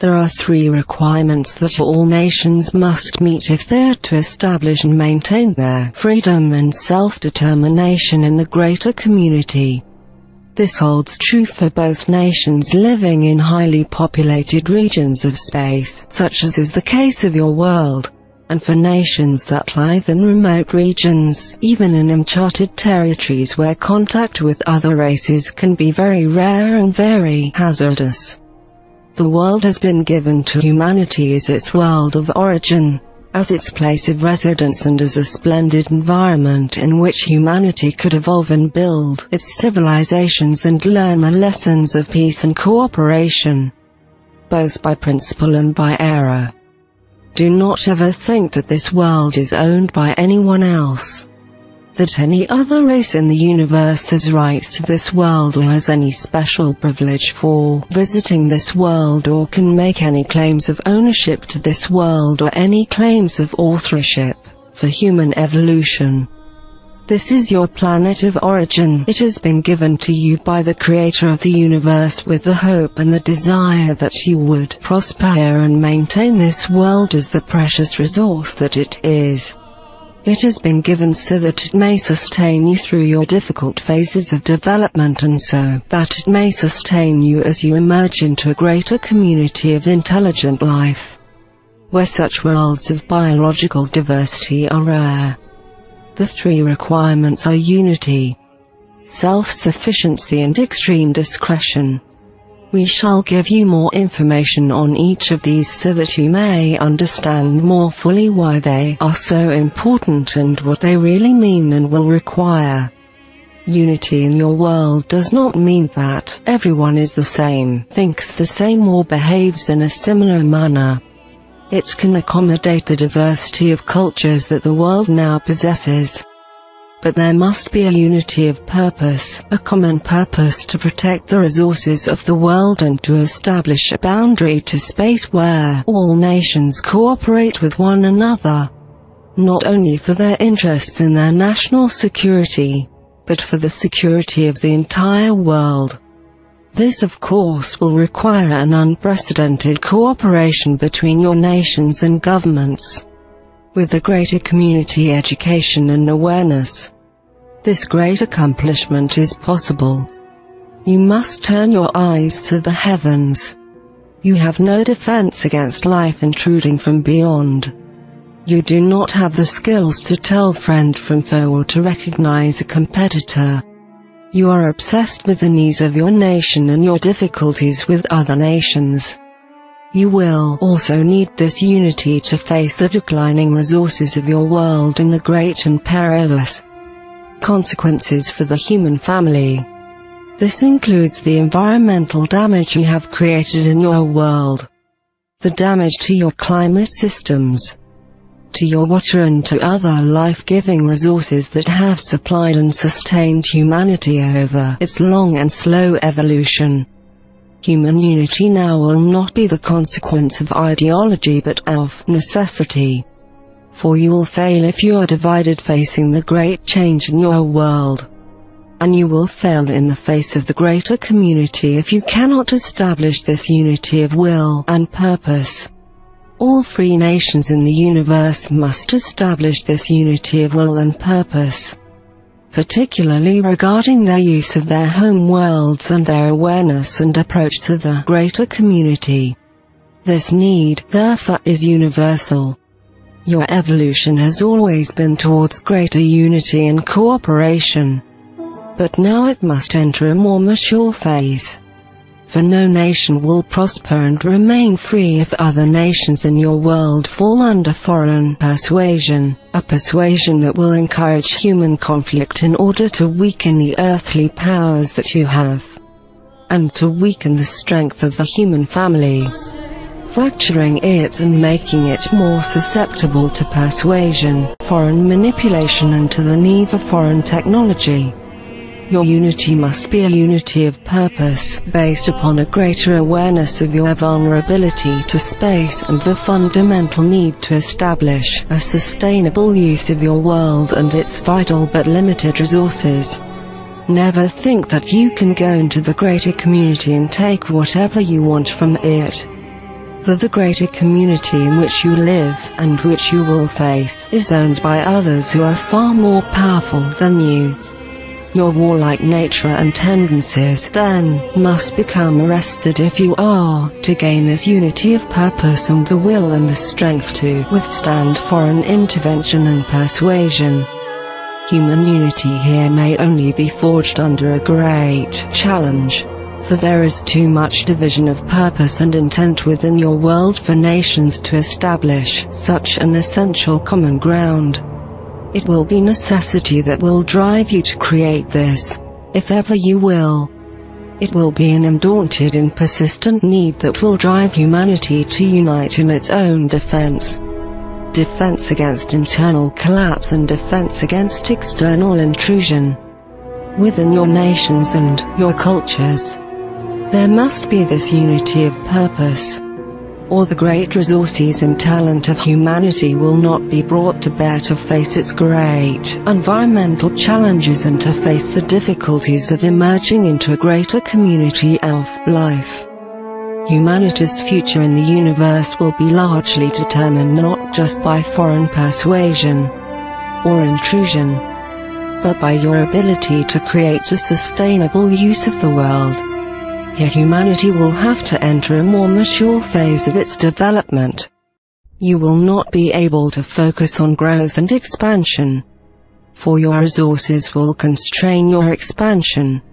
There are 3 requirements that all nations must meet if they are to establish and maintain their freedom and self-determination in the greater community. This holds true for both nations living in highly populated regions of space, such as is the case of your world, and for nations that live in remote regions, even in uncharted territories where contact with other races can be very rare and very hazardous. The world has been given to humanity as its world of origin, as its place of residence, and as a splendid environment in which humanity could evolve and build its civilizations and learn the lessons of peace and cooperation, both by principle and by error. Do not ever think that this world is owned by anyone else, that any other race in the universe has rights to this world or has any special privilege for visiting this world or can make any claims of ownership to this world or any claims of authorship for human evolution. This is your planet of origin. It has been given to you by the Creator of the universe with the hope and the desire that you would prosper and maintain this world as the precious resource that it is. It has been given so that it may sustain you through your difficult phases of development and so that it may sustain you as you emerge into a greater community of intelligent life, where such worlds of biological diversity are rare. The 3 requirements are unity, self-sufficiency and extreme discretion. We shall give you more information on each of these so that you may understand more fully why they are so important and what they really mean and will require. Unity in your world does not mean that everyone is the same, thinks the same or behaves in a similar manner. It can accommodate the diversity of cultures that the world now possesses. But there must be a unity of purpose, a common purpose to protect the resources of the world and to establish a boundary to space where all nations cooperate with one another, not only for their interests in their national security, but for the security of the entire world. This of course will require an unprecedented cooperation between your nations and governments, with a greater community education and awareness. This great accomplishment is possible. You must turn your eyes to the heavens. You have no defense against life intruding from beyond. You do not have the skills to tell friend from foe or to recognize a competitor. You are obsessed with the needs of your nation and your difficulties with other nations. You will also need this unity to face the declining resources of your world and the great and perilous consequences for the human family. This includes the environmental damage you have created in your world, the damage to your climate systems, to your water and to other life-giving resources that have supplied and sustained humanity over its long and slow evolution. Human unity now will not be the consequence of ideology but of necessity. For you will fail if you are divided facing the great change in your world. And you will fail in the face of the greater community if you cannot establish this unity of will and purpose. All free nations in the universe must establish this unity of will and purpose, particularly regarding their use of their home worlds and their awareness and approach to the greater community. This need, therefore, is universal. Your evolution has always been towards greater unity and cooperation, but now it must enter a more mature phase. For no nation will prosper and remain free if other nations in your world fall under foreign persuasion, a persuasion that will encourage human conflict in order to weaken the earthly powers that you have, and to weaken the strength of the human family, fracturing it and making it more susceptible to persuasion, foreign manipulation and to the need for foreign technology. Your unity must be a unity of purpose, based upon a greater awareness of your vulnerability to space and the fundamental need to establish a sustainable use of your world and its vital but limited resources. Never think that you can go into the greater community and take whatever you want from it. For the greater community in which you live, and which you will face, is owned by others who are far more powerful than you. Your warlike nature and tendencies then must become arrested if you are to gain this unity of purpose and the will and the strength to withstand foreign intervention and persuasion. Human unity here may only be forged under a great challenge, for there is too much division of purpose and intent within your world for nations to establish such an essential common ground. It will be necessity that will drive you to create this, if ever you will. It will be an undaunted and persistent need that will drive humanity to unite in its own defense. Defense against internal collapse and defense against external intrusion. Within your nations and your cultures, there must be this unity of purpose, or the great resources and talent of humanity will not be brought to bear to face its great environmental challenges and to face the difficulties of emerging into a greater community of life. Humanity's future in the universe will be largely determined not just by foreign persuasion or intrusion, but by your ability to create a sustainable use of the world. Here humanity will have to enter a more mature phase of its development. You will not be able to focus on growth and expansion, for your resources will constrain your expansion,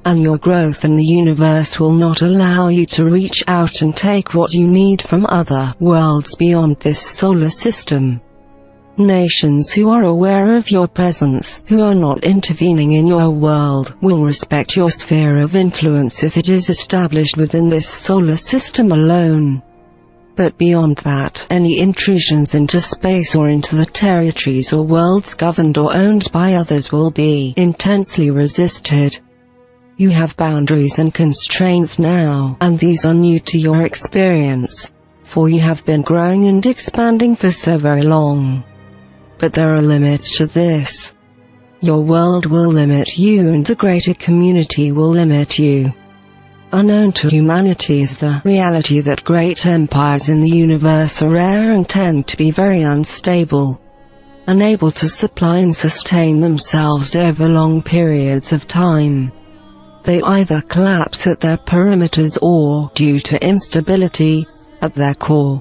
and your growth in the universe will not allow you to reach out and take what you need from other worlds beyond this solar system. Nations who are aware of your presence, who are not intervening in your world, will respect your sphere of influence if it is established within this solar system alone. But beyond that, any intrusions into space or into the territories or worlds governed or owned by others will be intensely resisted. You have boundaries and constraints now, and these are new to your experience, for you have been growing and expanding for so very long. But there are limits to this. Your world will limit you and the greater community will limit you. Unknown to humanity is the reality that great empires in the universe are rare and tend to be very unstable, unable to supply and sustain themselves over long periods of time. They either collapse at their perimeters or, due to instability, at their core.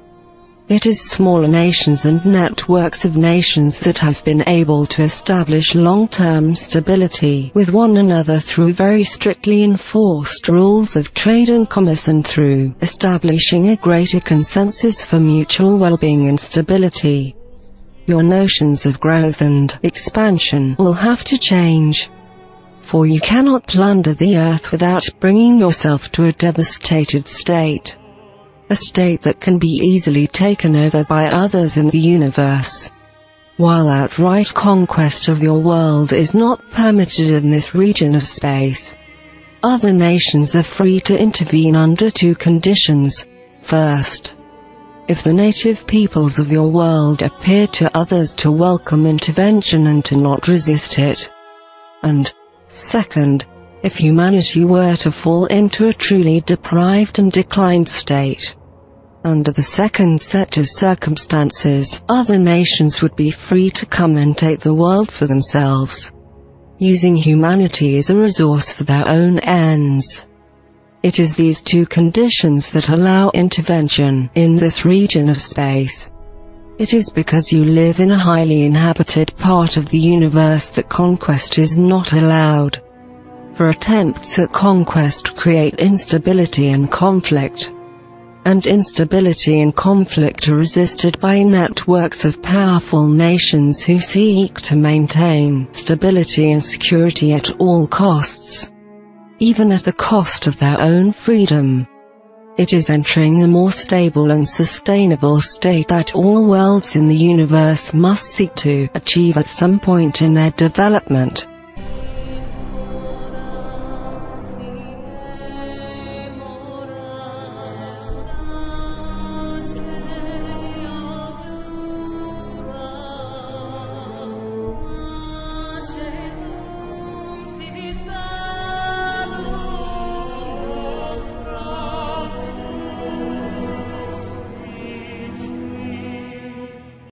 It is smaller nations and networks of nations that have been able to establish long-term stability with one another through very strictly enforced rules of trade and commerce and through establishing a greater consensus for mutual well-being and stability. Your notions of growth and expansion will have to change, for you cannot plunder the earth without bringing yourself to a devastated state. A state that can be easily taken over by others in the universe. While outright conquest of your world is not permitted in this region of space, other nations are free to intervene under two conditions. First, if the native peoples of your world appear to others to welcome intervention and to not resist it. And, second, if humanity were to fall into a truly deprived and declined state. Under the second set of circumstances, other nations would be free to come and take the world for themselves, using humanity as a resource for their own ends. It is these two conditions that allow intervention in this region of space. It is because you live in a highly inhabited part of the universe that conquest is not allowed. For attempts at conquest create instability and conflict. And instability and conflict are resisted by networks of powerful nations who seek to maintain stability and security at all costs, even at the cost of their own freedom. It is entering a more stable and sustainable state that all worlds in the universe must seek to achieve at some point in their development.